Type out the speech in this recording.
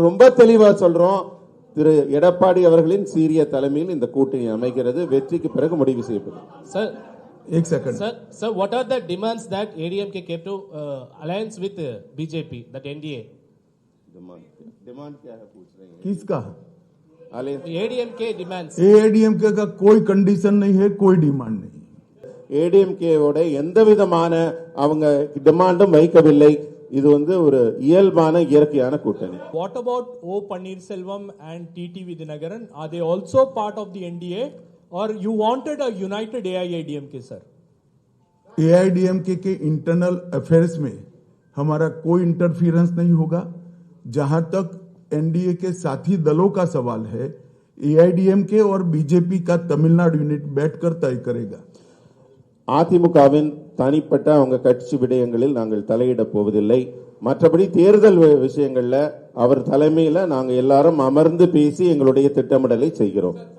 ரொம்ப தெளிவா சொல்றோம். திரு எடப்பாடி அவர்களின் சீரிய தலைமையில் இந்த கூட்டணி அமைகிறது. வெற்றிக்கு பிறகு முடிவு செய்யப்படும். Sir, एक second sir, what are the demands that ADMK came to alliance with BJP, that NDA? Demand क्या है पूछ रहे हैं? किसका? ADMK demands. एआईडीएमके का कोई कंडीशन नहीं है, कोई डिमांड नहीं. ஏடிஎம்கேவோட எந்த விதமான அவங்க டிமாண்டும் வைக்கவில்லை. இது ஒரு இயல்பான இயற்கையான கூட்டணி. What about O Pannirselvam and TT Vidyanagaran? Are they also part of the NDA, or you wanted a united AIADMK, sir? AIADMK के इंटरनल अफेयर्स में हमारा कोई इंटरफियरेंस नहीं होगा. जहां तक एनडीए के साथी दलों का सवाल है, एआईडीएमके और बीजेपी का तमिलनाडु यूनिट बैठकर तय करेगा. அதிமுகவின் தனிப்பட்ட அவங்க கட்சி விடயங்களில் நாங்கள் தலையிட போவதில்லை. மற்றபடி தேர்தல் விஷயங்கள்ல அவர் தலைமையில நாங்கள் எல்லாரும் அமர்ந்து பேசி எங்களுடைய திட்டமிடலை செய்கிறோம்.